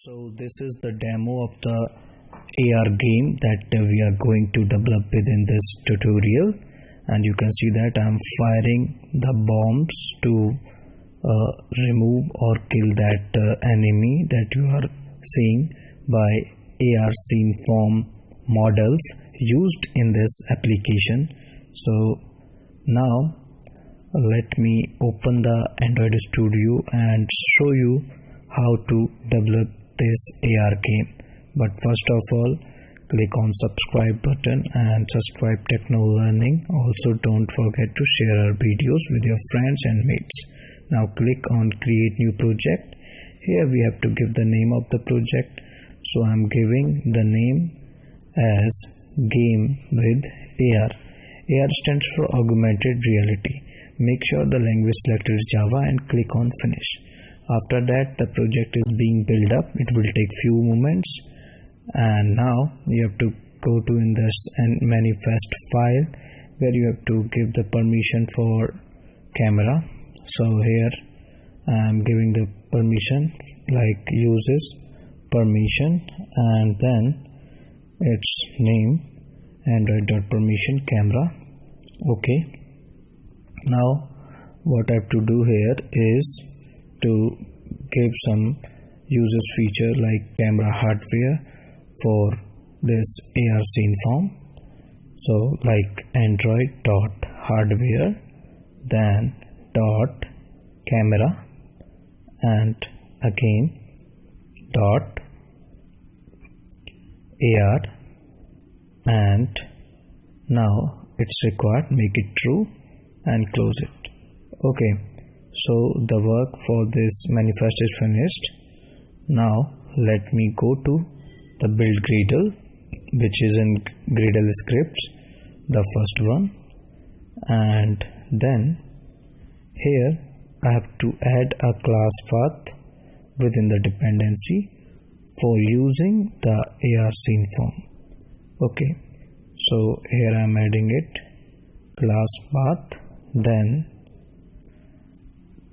So this is the demo of the AR game that we are going to develop within this tutorial, and you can see that I am firing the bombs to remove or kill that enemy that you are seeing by AR scene form models used in this application. So now let me open the Android Studio and show you how to develop this AR game. But first of all, click on subscribe button and subscribe Techno Learning. Also don't forget to share our videos with your friends and mates. Now click on create new project. Here we have to give the name of the project. So I'm giving the name as game with AR. AR stands for Augmented Reality. Make sure the language selected is Java and click on finish. After that, the project is being built up. It will take few moments, and now you have to go to in this and manifest file where you have to give the permission for camera. So here I am giving the permission like uses permission, and then its name android.permission camera. Okay, now what I have to do here is to give some uses feature like camera hardware for this AR scene form. So like android.hardware, then dot camera, and again dot AR, and now it's required, make it true and close it. Okay, so the work for this manifest is finished. Now let me go to the build Gradle, which is in Gradle scripts, the first one, and then here I have to add a class path within the dependency for using the AR scene form. Okay, so here I am adding it, class path, then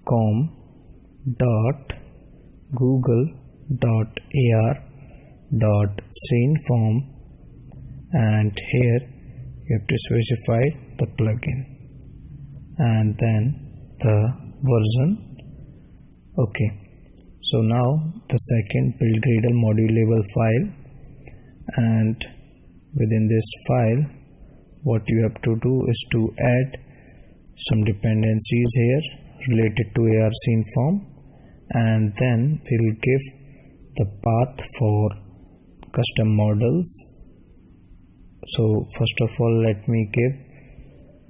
com dot google dot ar dot scene form, and here you have to specify the plugin and then the version. Okay, so now the second build Gradle module level file, and within this file what you have to do is to add some dependencies here related to AR scene form, and then we'll give the path for custom models. So first of all, let me give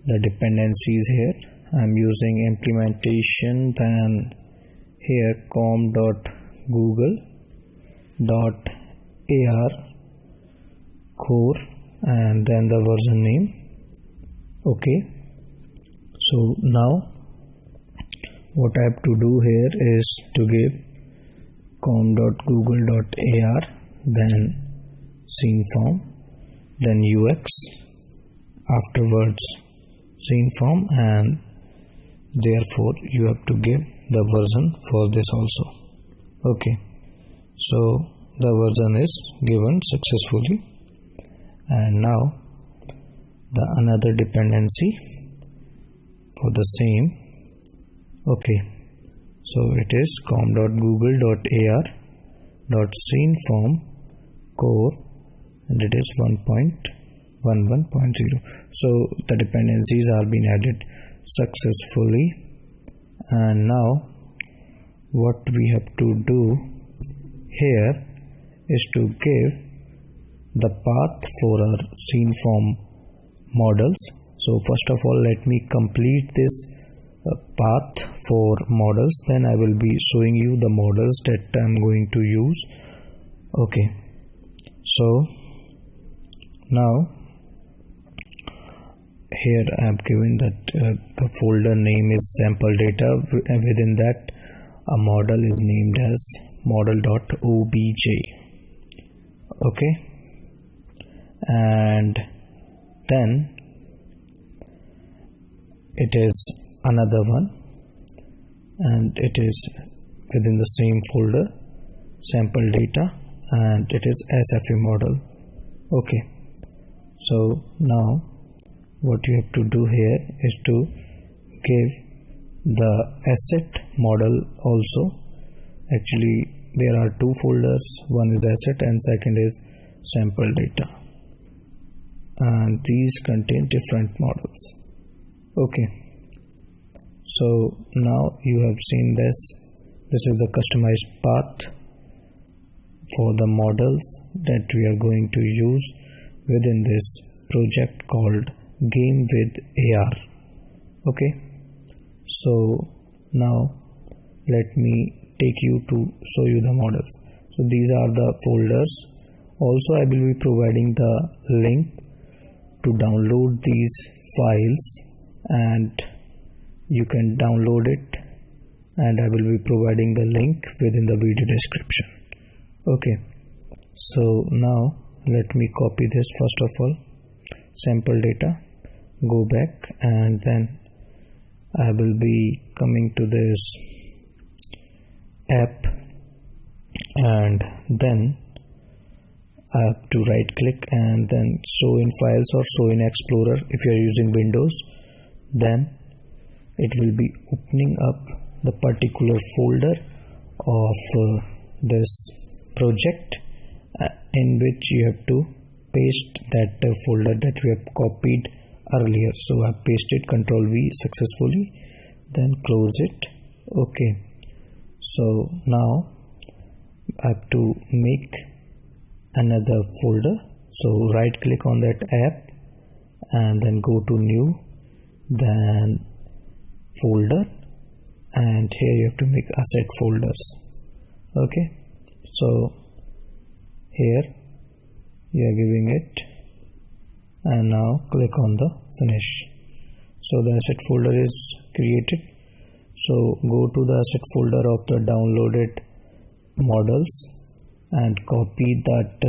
the dependencies here. I'm using implementation, then here com.google.ar core, and then the version name. Okay, so now what I have to do here is to give com.google.ar, then scene form, then UX, afterwards scene form, and therefore you have to give the version for this also. Okay, so the version is given successfully, and now the another dependency for the same. Okay, so it is com.google.ar.scene form core, and it is 1.11.0. so the dependencies are being added successfully, and now what we have to do here is to give the path for our scene form models. So first of all, let me complete this path for models, then I will be showing you the models that I'm going to use. Okay, so now here I have given that the folder name is sample data, and within that a model is named as model.obj. okay, and then it is another one, and it is within the same folder, sample data, and it is SFA model. Okay, so now what you have to do here is to give the asset model also. Actually there are two folders, one is asset and second is sample data, and these contain different models. Okay, so now you have seen this is the customized path for the models that we are going to use within this project called Game with AR. Okay, so now let me take you to show you the models. So these are the folders. Also I will be providing the link to download these files, and you can download it, and I will be providing the link within the video description. Okay, so now let me copy this. First of all, sample data, go back, and then I will be coming to this app, and then I have to right click and then show in files or show in Explorer. If you are using Windows, then it will be opening up the particular folder of this project in which you have to paste that folder that we have copied earlier. So I pasted, Ctrl V successfully, then close it. Okay, so now I have to make another folder. So right click on that app and then go to new, then folder, and here you have to make asset folders. Okay, so here you are giving it, and now click on the finish. So the asset folder is created. So go to the asset folder of the downloaded models and copy that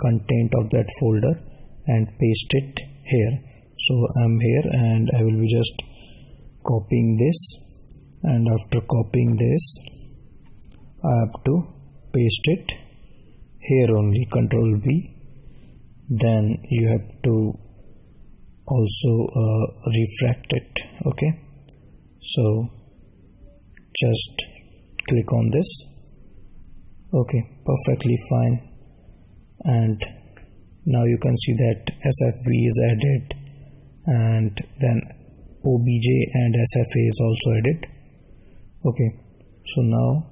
content of that folder and paste it here. So I'm here and I will be just copying this, and after copying this I have to paste it here only, Ctrl V. Then you have to also refract it. Okay, so just click on this. Okay, perfectly fine, and now you can see that SFV is added, and then OBJ and SFA is also added. Okay, so now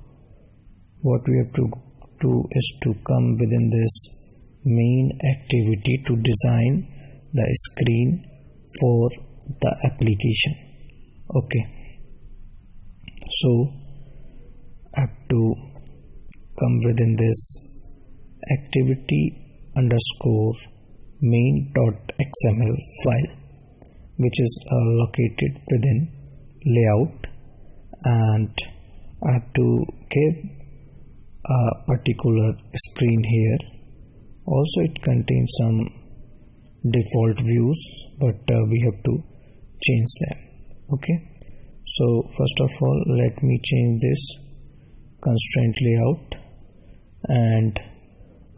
what we have to do is to come within this main activity to design the screen for the application. Okay, so I have to come within this activity underscore main.xml file, which is located within layout, and I have to give a particular screen here. Also it contains some default views, but we have to change them. Okay, so first of all let me change this constraint layout, and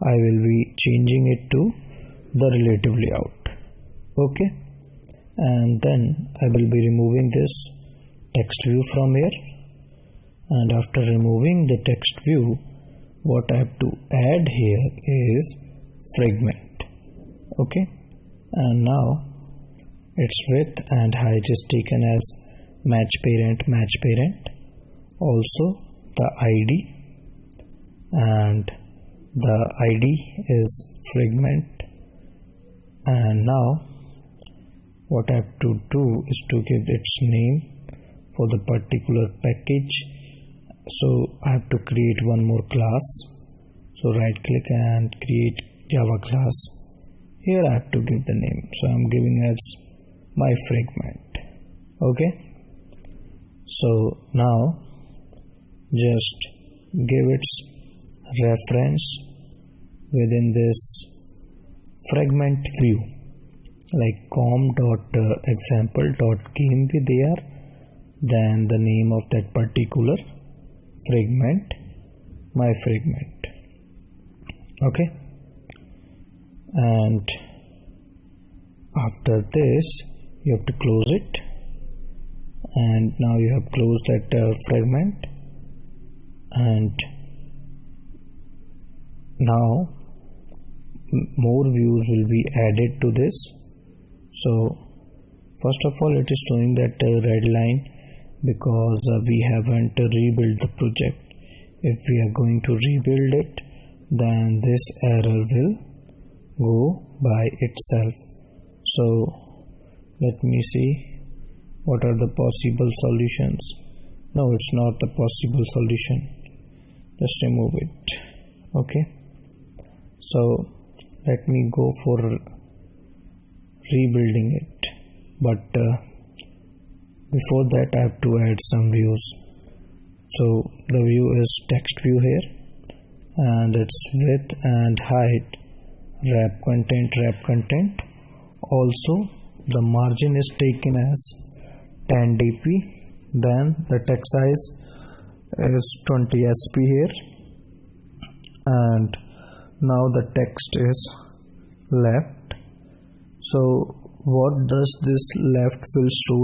I will be changing it to the relative layout. Okay, and then I will be removing this text view from here, and after removing the text view, what I have to add here is fragment. Okay, and now its width and height is taken as match parent, also the ID, and the ID is fragment. And now what I have to do is to give its name for the particular package. So I have to create one more class. So right click and create Java class. Here I have to give the name, so I'm giving as my fragment. Okay, so now just give its reference within this fragment view, like com.example.game with AR, then the name of that particular fragment, my fragment. Okay, and after this you have to close it, and now you have closed that fragment, and now more views will be added to this. So first of all, it is showing that red line because we haven't rebuilt the project. If we are going to rebuild it, then this error will go by itself. So let me see what are the possible solutions. No, it's not the possible solution. Just remove it. Okay, so let me go for rebuilding it, but before that I have to add some views. So the view is text view here, and it's width and height, wrap content. Also the margin is taken as 10 dp, then the text size is 20 sp here, and now the text is left. So what does this left will show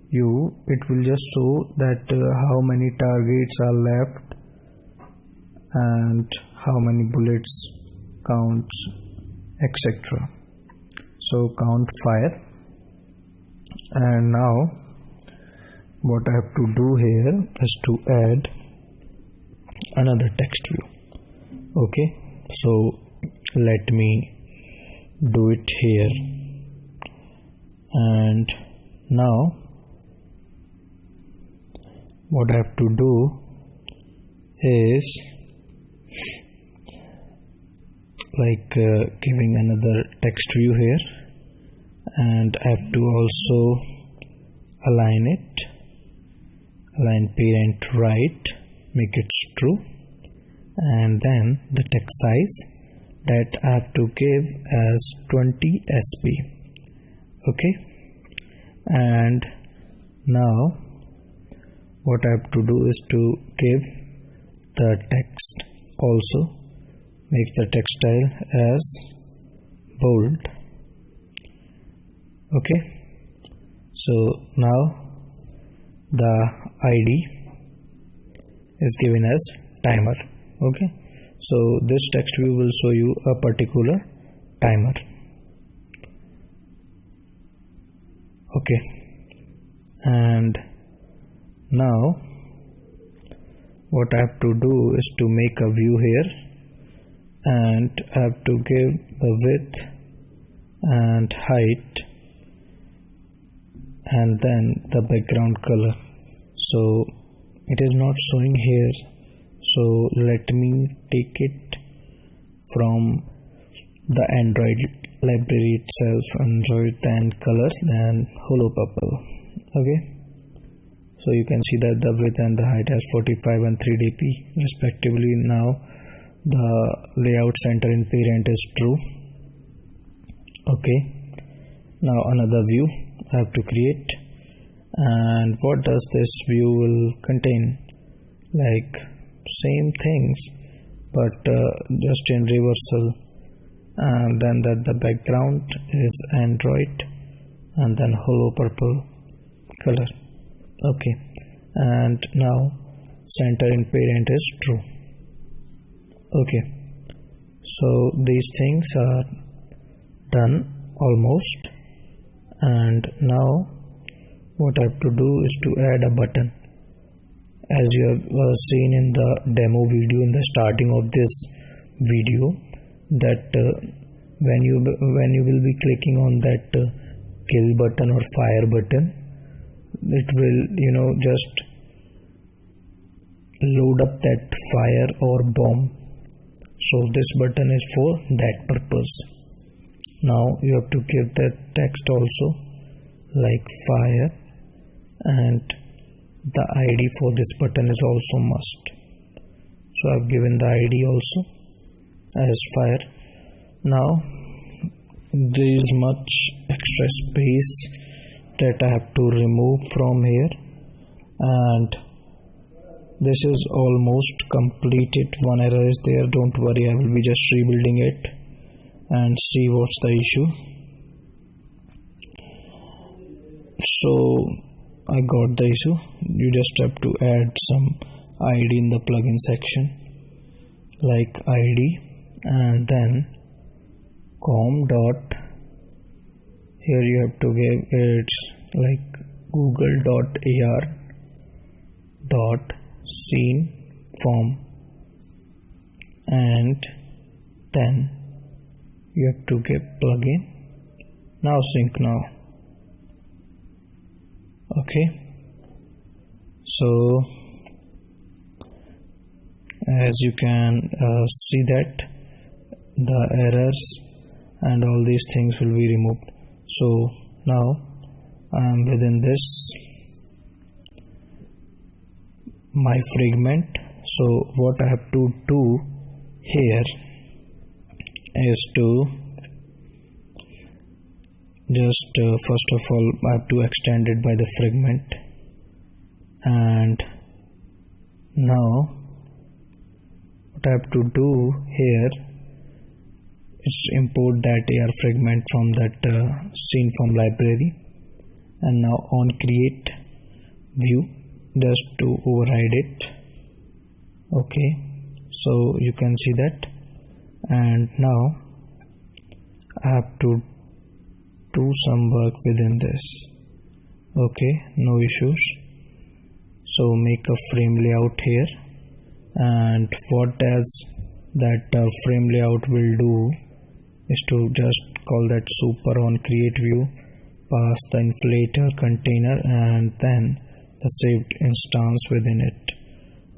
you? It will just show that how many targets are left and how many bullets, counts, etc. So count 5. And now what I have to do here is to add another text view. Okay, so let me do it here, and now what I have to do is giving another text view here, and I have to also align parent right, make it true, and then the text size that I have to give as 20 sp. Okay, and now what I have to do is to give the text also, make the text style as bold. Okay, so now the ID is given as timer. Okay, so this text view will show you a particular timer. Okay, and now what I have to do is to make a view here, and I have to give the width and height and then the background color. So it is not showing here, so let me take it from the Android library itself, Android and colors, then holo purple. Okay, so you can see that the width and the height has 45 and 3 dp respectively. Now the layout center in parent is true. Okay, now another view I have to create, and what does this view will contain? Like same things, but just in reversal, and then that the background is Android and then holo purple color. Okay, and now center in parent is true. Okay, so these things are done almost, and now what I have to do is to add a button. As you have seen in the demo video in the starting of this video, that when you will be clicking on that kill button or fire button, it will just load up that fire or bomb. So this button is for that purpose. Now you have to give that text also, like fire, and the ID for this button is also must. So I've given the ID also as fire. Now there is much extra space that I have to remove from here, and This is almost completed. One error is there, don't worry, I will be just rebuilding it and see what's the issue. So I got the issue. You just have to add some ID in the plugin section, like ID, and then com dot, here you have to give it's like google.ar dot scene form, and then you have to give plugin. Now sync now. Okay, so as you can see that the errors and all these things will be removed. So now I am within this my fragment. So what I have to do here is to just first of all I have to extend it by the fragment, and now what I have to do here is import that AR fragment from that scene from library, and now on create view just to override it. Okay, so you can see that, and now I have to do some work within this. Okay, no issues. So make a frame layout here, and what else that frame layout will do is to just call that super on create view, pass the inflator container and then the saved instance within it.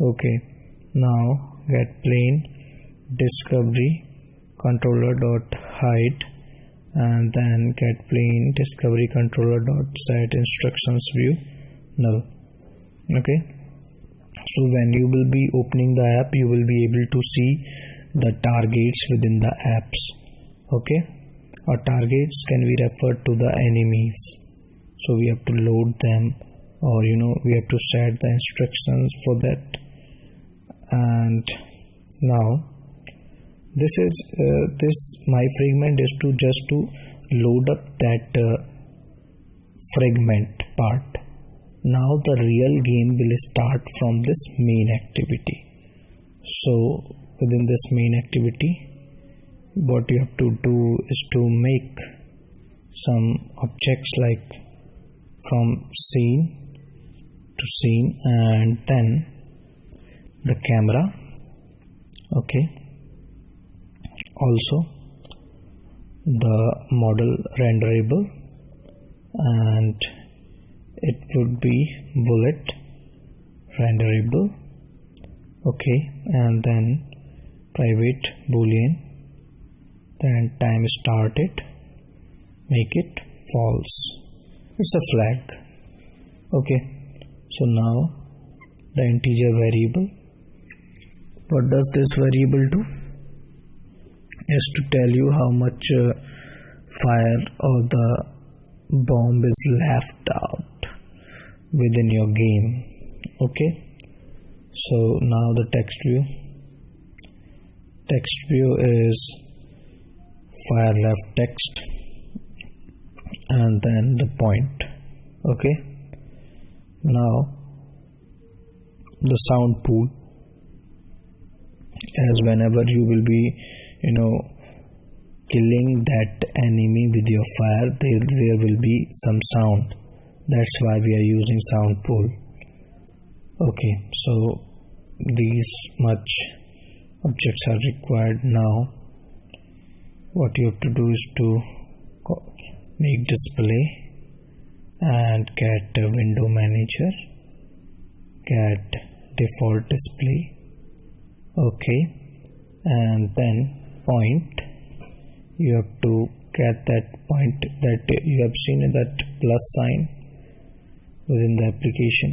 Okay, now get plain discovery controller dot hide, and then get plain discovery controller dot set instructions view null. Okay, so when you will be opening the app, you will be able to see the targets within the apps. Okay, our targets can be referred to the enemies, so we have to load them, or we have to set the instructions for that. And now this my fragment is to just to load up that fragment part. Now the real game will start from this main activity. So within this main activity, what you have to do is to make some objects like from scene to scene, and then the camera. Okay, also the model renderable, and it would be bullet renderable. Okay, and then private boolean, then time started, make it false, it's a flag. Okay, so now the integer variable, what does this variable do is to tell you how much fire or the bomb is left out within your game. Okay, so now the text view is fire left text, and then the point. Okay, now the sound pool, as whenever you will be killing that enemy with your fire, there will be some sound. That's why we are using sound pool. Okay, so these much objects are required. Now what you have to do is to make display and get a window manager, get default display. Okay, and then point, you have to get that point that you have seen, that plus sign within the application,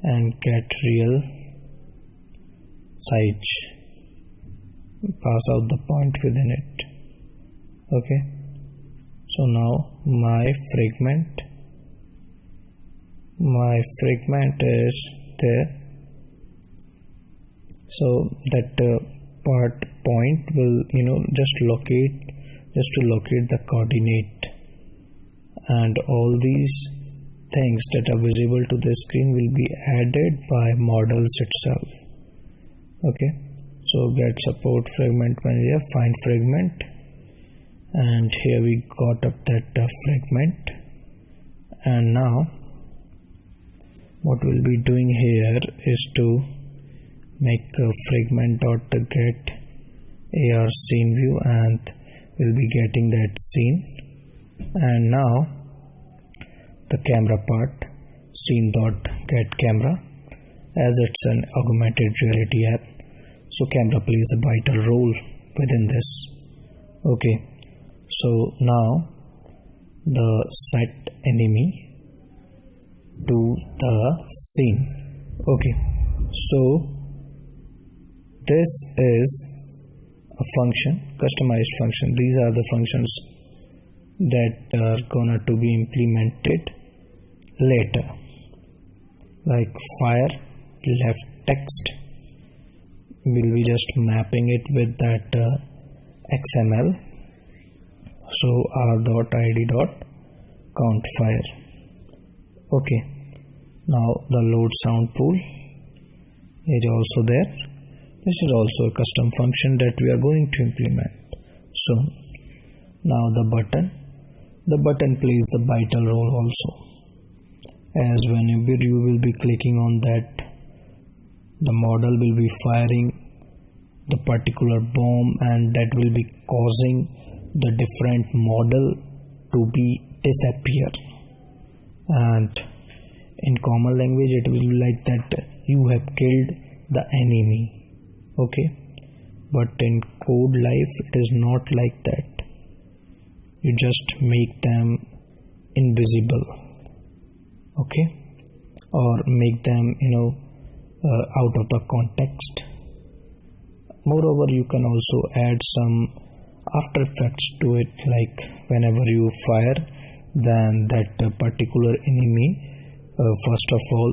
and get real size, pass out the point within it. Okay, so now my fragment is there, So that point will just to locate the coordinate, and all these things that are visible to the screen will be added by models itself. Okay, so get support fragment manager, find fragment, and here we got up that fragment. And now what we'll be doing here is to make a fragment.get AR scene view, and we'll be getting that scene. And now the camera part, scene.get camera, as it's an augmented reality app, so camera plays a vital role within this. Okay, so now the set enemy to the scene. Okay, so this is a function, customized function. These are the functions that are gonna to be implemented later, like fire left text. We'll be just mapping it with that XML. So r.id.count fire. Okay, now the load sound pool is also there. This is also a custom function that we are going to implement soon. Now the button plays the vital role also, as whenever you will be clicking on that, the model will be firing the particular bomb, and that will be causing the different model to be disappear. And in common language it will be like that, you have killed the enemy. Okay, but in code life it is not like that. You just make them invisible, okay, or make them out of the context. Moreover, you can also add some after effects to it, like whenever you fire, then that particular enemy, first of all,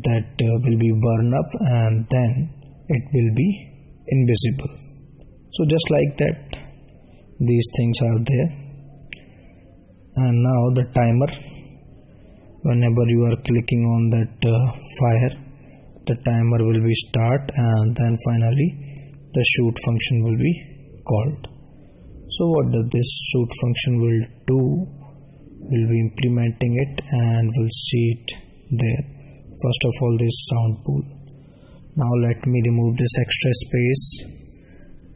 that will be burned up, and then it will be invisible. So just like that, these things are there. And now the timer, whenever you are clicking on that fire, the timer will be start, and then finally the shoot function will be called. So what does this shoot function will do? We'll be implementing it and we'll see it there. First of all, this sound pool. Now let me remove this extra space,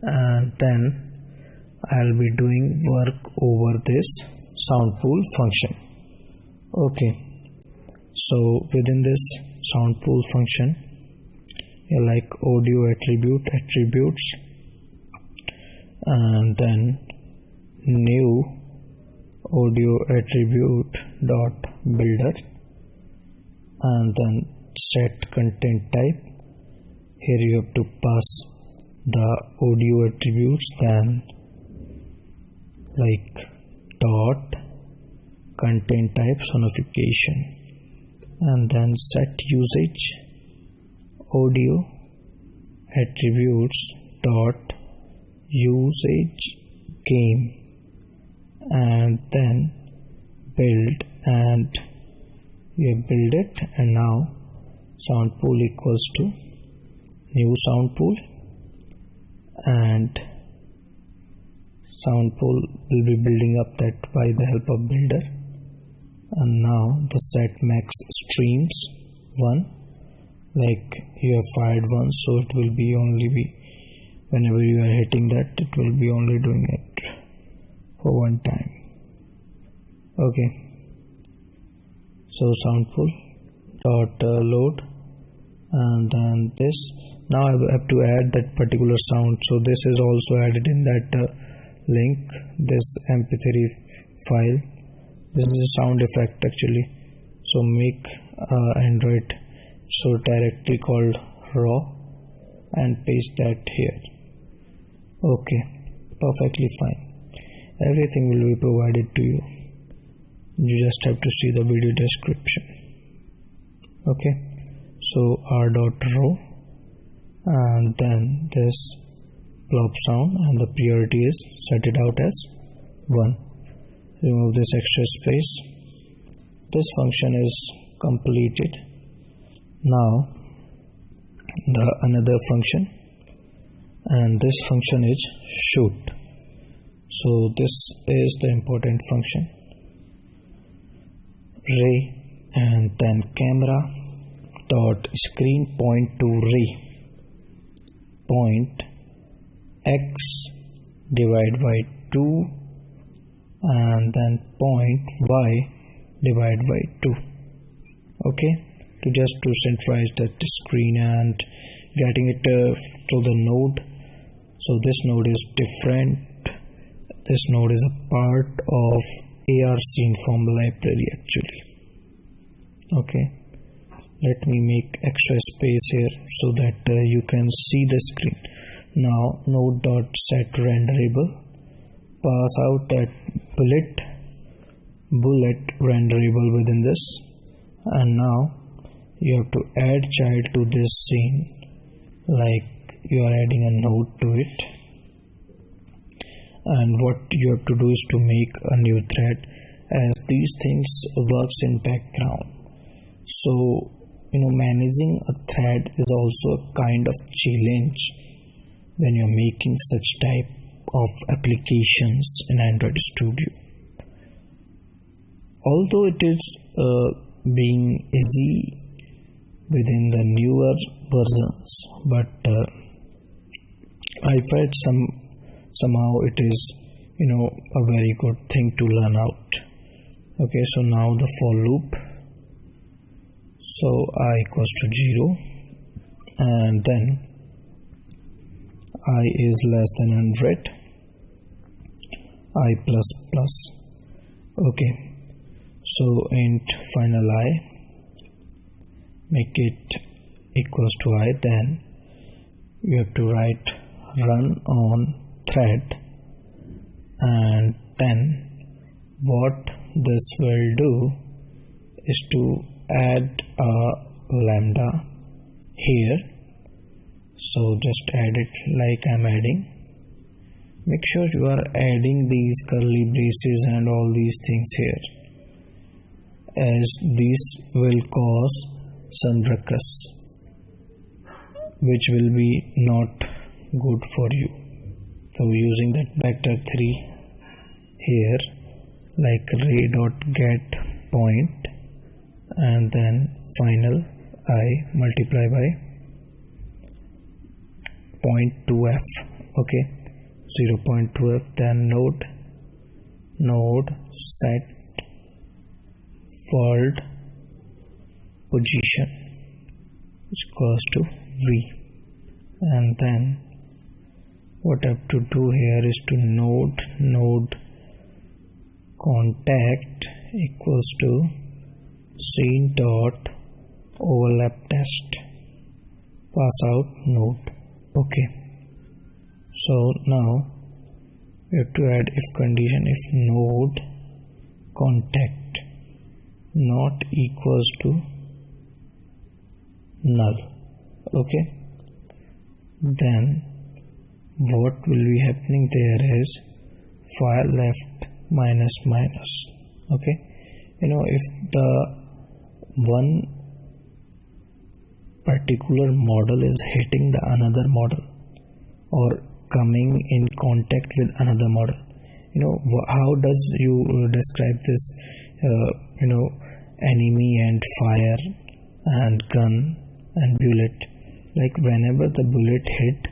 and then I'll be doing work over this sound pool function. Okay, so within this sound pool function, like audio attributes, and then new audio attribute dot builder, and then set content type. Here you have to pass the audio attributes, then like dot content type sonification, and then set usage audio attributes dot usage game, and then build, and we have build it. And now sound pool equals to new sound pool, and sound pool will be building up that by the help of builder. And now the set max streams 1, like you have fired once, so it will be only be whenever you are hitting that, it will be only doing it for one time. Okay, so sound pool dot load, and then this. Now I have to add that particular sound, so this is also added in that link, this mp3 file. This is a sound effect actually, so make Android so directly called raw and paste that here. Okay, perfectly fine. Everything will be provided to you. You just have to see the video description. Okay, so r.row, and then this plop sound, and the priority is set it out as 1. Remove this extra space. This function is completed. Now the another function, and this function is shoot. So this is the important function. Ray and then camera dot screen point to ray point x divided by 2 and then point y divided by 2. Okay, to centralize that screen and getting it to the node. So this node is different. This node is a part of AR scene from library actually. Okay, let me make extra space here so that you can see the screen. Now node dot set renderable, pass out that bullet renderable within this, and now you have to add child to this scene, like you are adding a node to it. And what you have to do is to make a new thread, as these things works in background. So managing a thread is also a kind of challenge when you're making such type of applications in Android Studio. Although it is being easy within the newer versions, but I felt somehow it is a very good thing to learn out. Okay, so now the for loop. So I equals to 0, and then I is less than 100, I plus plus. Okay, so int final I, make it equals to I, then you have to write run on thread, and then what this will do is to add a lambda here. So just add it like I'm adding. Make sure you are adding these curly braces and all these things here, as these will cause some ruckus, which will be not good for you. So using that vector 3 here, like ray dot get point, and then final I multiply by 0.2f. Okay, 0.2f, then node set world position is equals to v, and then what I have to do here is to node contact equals to scene dot overlap test, pass out node. Okay, so now we have to add if condition, if node contact not equals to null. Okay, then what will be happening there is file left minus minus. Okay, if the one particular model is hitting the another model or coming in contact with another model, how does you describe this enemy and fire and gun and bullet? Like whenever the bullet hit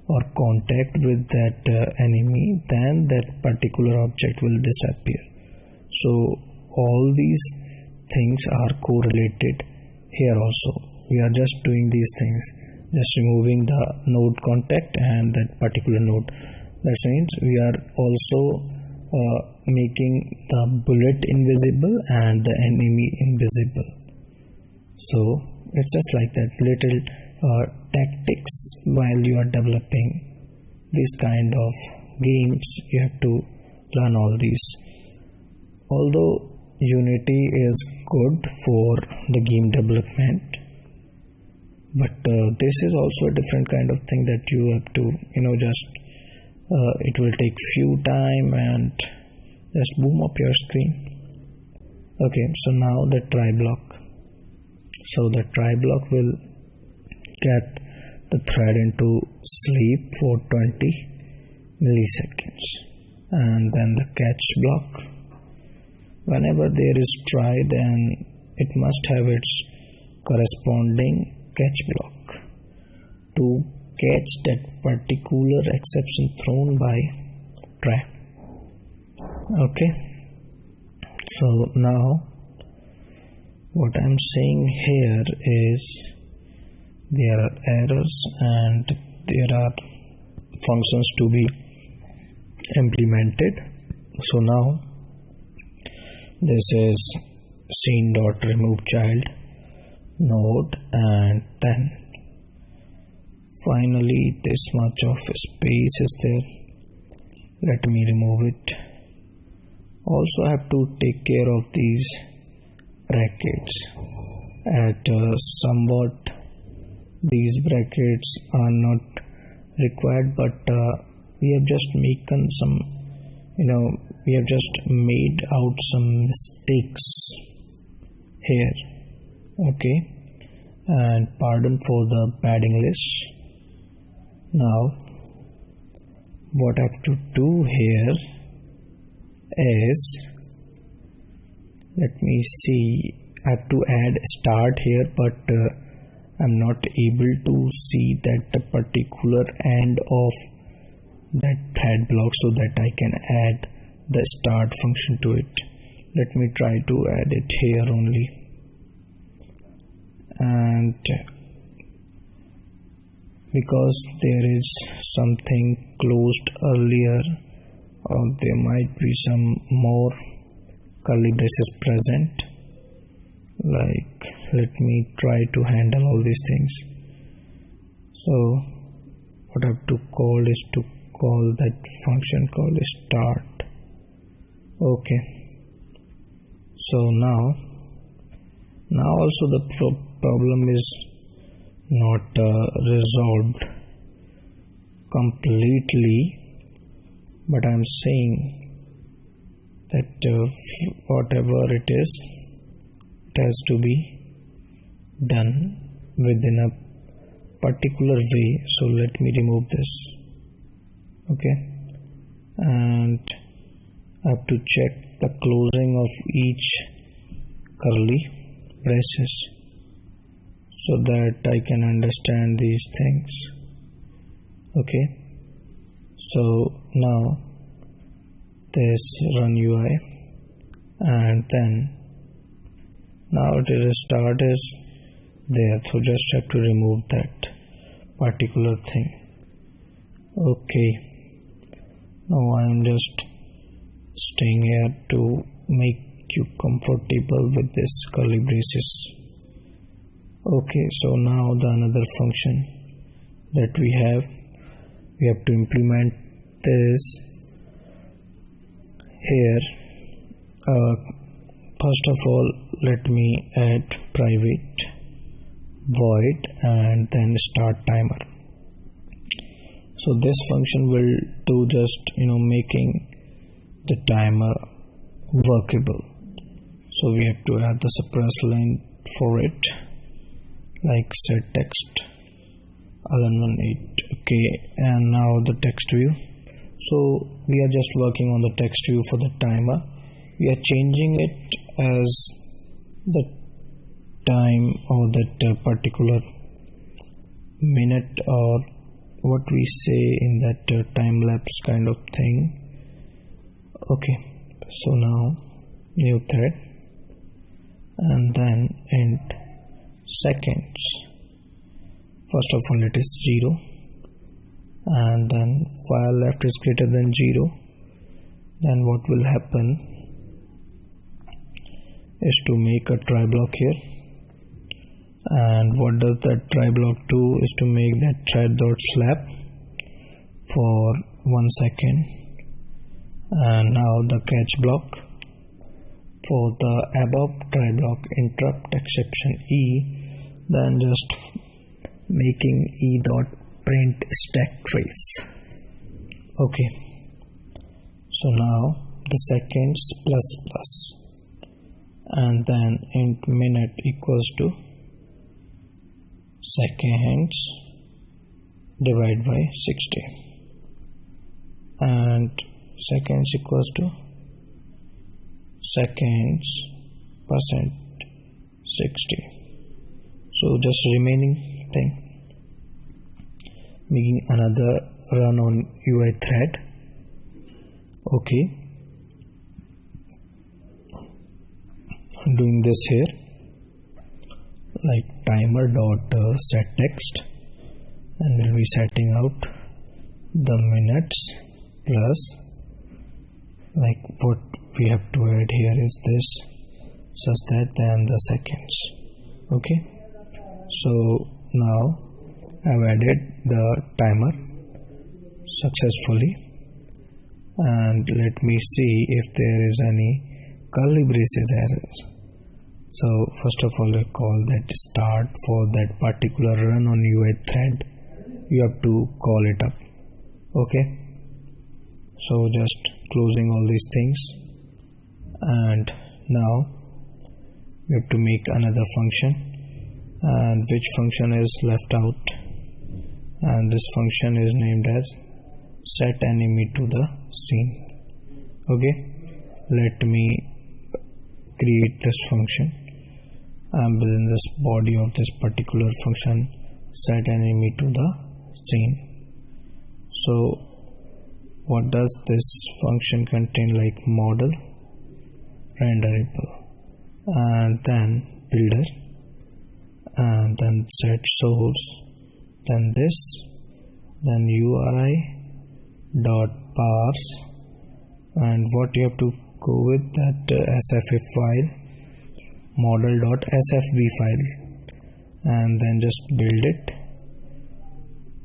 or contact with that enemy, then that particular object will disappear. So all these things are correlated here also. We are just doing these things, just removing the node contact and that particular node. That means we are also making the bullet invisible and the enemy invisible. So it's just like that, little tactics while you are developing this kind of games. You have to learn all these. Although Unity is good for the game development, but this is also a different kind of thing that you have to just it will take few time and just boom up your screen. Okay, so now the try block. So the try block will get the thread into sleep for 20 milliseconds, and then the catch block. Whenever there is try, then it must have its corresponding catch block to catch that particular exception thrown by try. Okay, so now what I'm saying here is there are errors and there are functions to be implemented. So now this is scene.removeChild node, and then finally this much of space is there. Let me remove it. Also have to take care of these brackets at somewhat these brackets are not required, but we have just making some we have just made out some mistakes here. Okay, and pardon for the padding list. Now what I have to do here is, let me see, I have to add start here, but I'm not able to see that the particular end of that thread block so that I can add the start function to it. Let me try to add it here only, and because there is something closed earlier, or there might be some more curly braces present, like let me try to handle all these things. So what I have to call is to call that function called start. Okay, so now also the problem is not resolved completely, but I'm saying that whatever it is, it has to be done within a particular way. So let me remove this. Okay, and I have to check the closing of each curly braces so that I can understand these things. Okay, so now this run UI, and then now the start is there, so just have to remove that particular thing. Okay, now I am just staying here to make you comfortable with this curly braces. Okay, so now the another function that we have to implement this here. First of all, let me add private void and then start timer. So this function will do just making the timer workable. So we have to add the suppress line for it, like set text 1118. Okay, and now the text view. So we are just working on the text view for the timer. We are changing it as the time or that particular minute, or what we say in that time lapse kind of thing. Okay, so now new thread, and then int seconds. First of all, it is 0, and then file left is greater than 0. Then what will happen is to make a try block here, and what does that try block do is to make that thread dot slap for 1 second, and now the catch block for the above try block interrupt exception E, then just making e dot print stack trace. Okay, so now the seconds plus plus, and then int minute equals to seconds divided by 60, and seconds equals to seconds percent 60. So just remaining thing, making another run on UI thread. Okay, doing this here like timer dot set text, and we'll be setting out the minutes plus like what we have to add here is this, such that then the seconds. Okay, so now I've added the timer successfully, and let me see if there is any curly braces errors. So first of all, I call that start for that particular run on UI thread. You have to call it up. Okay, so just closing all these things, and now we have to make another function, and which function is left out, and this function is named as set enemy to the scene. Okay, let me create this function. I'm within this body of this particular function, set enemy to the scene. So what does this function contain? Like model, renderable, and then builder, and then set source, then this, then UI dot parse, and what you have to go with that sfa file, model dot sfb file, and then just build it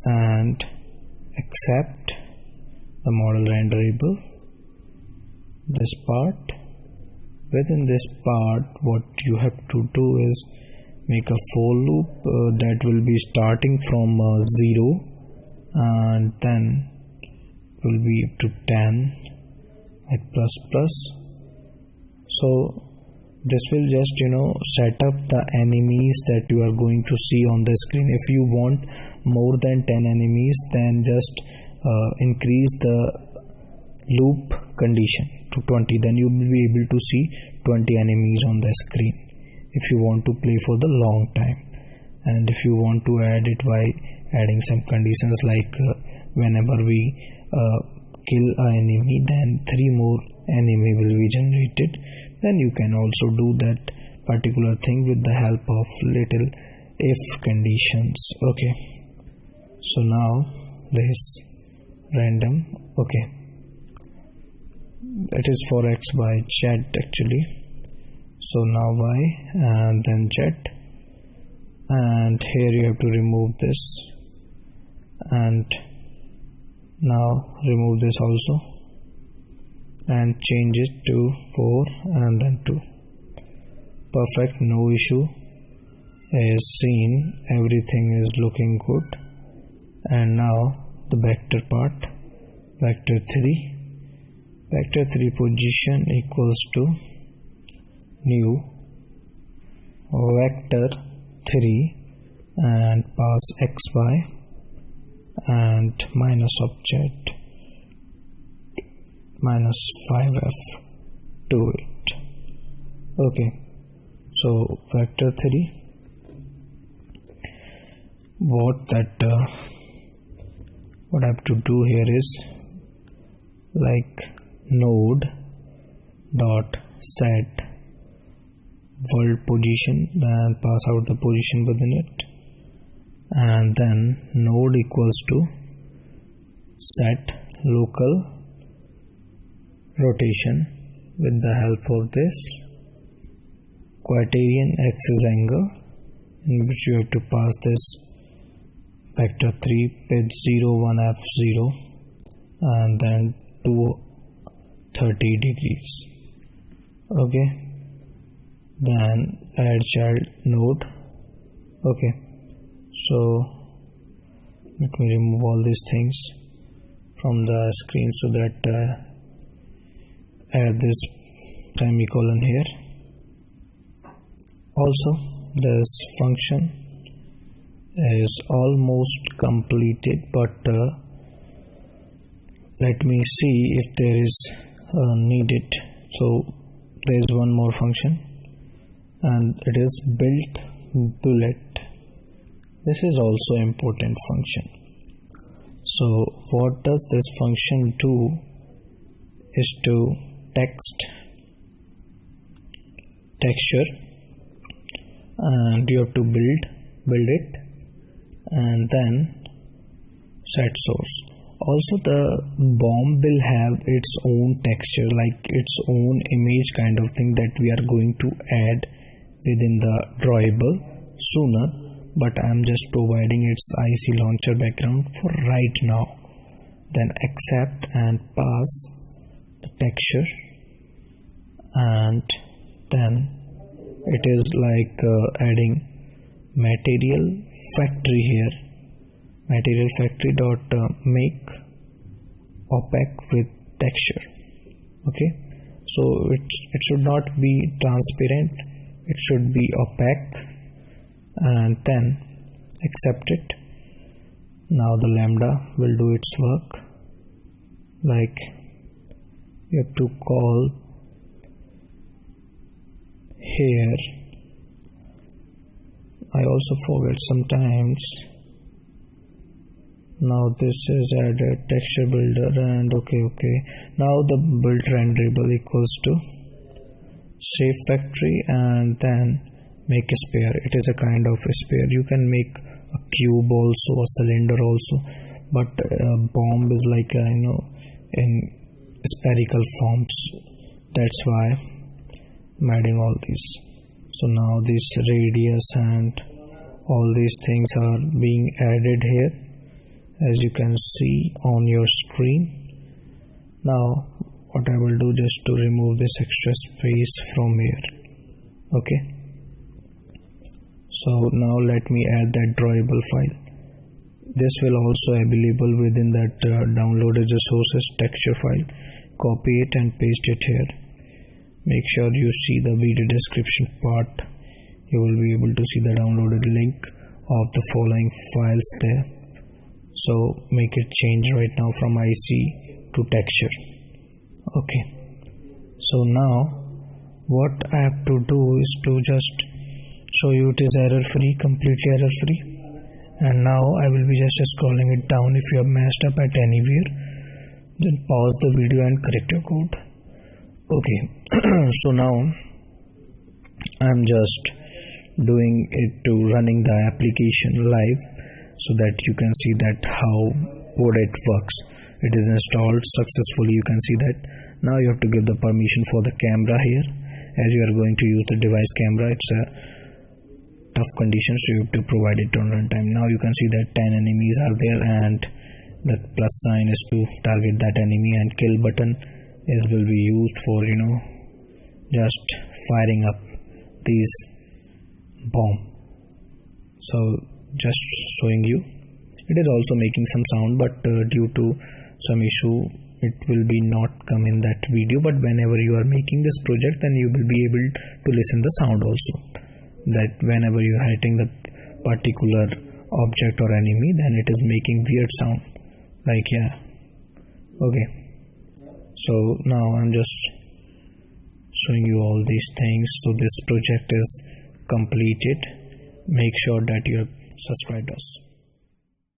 and accept the model renderable, this part. Within this part, what you have to do is make a for loop that will be starting from 0, and then will be up to 10 at plus plus. So this will just set up the enemies that you are going to see on the screen. If you want more than 10 enemies, then just increase the loop condition to 20, then you will be able to see 20 enemies on the screen if you want to play for the long time. And if you want to add it by adding some conditions like whenever we kill an enemy, then 3 more enemy will be generated, then you can also do that particular thing with the help of little if conditions. Okay, so now this random, okay, that is for x by z actually. So now y and then z, and here you have to remove this, and now remove this also, and change it to 4 and then 2. Perfect, no issue is seen, everything is looking good. And now the vector part, vector 3 position equals to new vector 3 and pass xy and minus object minus 5f to it. Okay, so vector 3, what I have to do here is like node dot set world position and pass out the position within it, and then node equals to set local rotation with the help of this quaternion axis angle, in which you have to pass this vector 3 with 0 1 f0 and then 230 degrees. Okay, then add child node. Okay, so Let me remove all these things from the screen so that add this semicolon here. Also, this function is almost completed, but let me see if there is needed. So there is one more function, and it is build bullet. This is also important function. So what does this function do is to texture, and you have to build it, and then set source. Also, the bomb will have its own texture, like its own image kind of thing that we are going to add within the drawable sooner, but I am just providing its IC launcher background for right now. Then accept and pass the texture, and then it is like adding material factory here. Material factory dot make opaque with texture. Okay, so it should not be transparent, it should be opaque, and then accept it. Now the lambda will do its work. Like, you have to call here. I also forget sometimes. Now this is added texture builder, and okay. Now the build renderable equals to save factory, and then make a sphere. It is a kind of a sphere. You can make a cube also, a cylinder also, but bomb is like in spherical forms. That's why I'm adding all these. So now this radius and all these things are being added here, as you can see on your screen. Now what I will do, just to remove this extra space from here. Okay, so now let me add that drawable file. This will also available within that downloaded resources texture file. Copy it and paste it here. Make sure you see the video description part. You will be able to see the downloaded link of the following files there. So make it change right now from IC to texture. Okay, so now what I have to do is to just show you it is error free, completely error free. And now I will be just scrolling it down. If you have messed up at anywhere, then pause the video and correct your code. Okay, so now I'm just doing it to running the application live, so that you can see that how would it works. It is installed successfully. You can see that. Now you have to give the permission for the camera here, as you are going to use the device camera. It's a tough condition, so you have to provide it on runtime. Now you can see that 10 enemies are there, and the plus sign is to target that enemy, and kill button will be used for just firing up these bomb. So just showing you, it is also making some sound, but due to some issue it will be not come in that video. But whenever you are making this project, then you will be able to listen the sound also, that whenever you are hitting the particular object or enemy, then it is making weird sound, like okay. So now I'm just showing you all these things. So this project is completed. Make sure that you have subscribed us.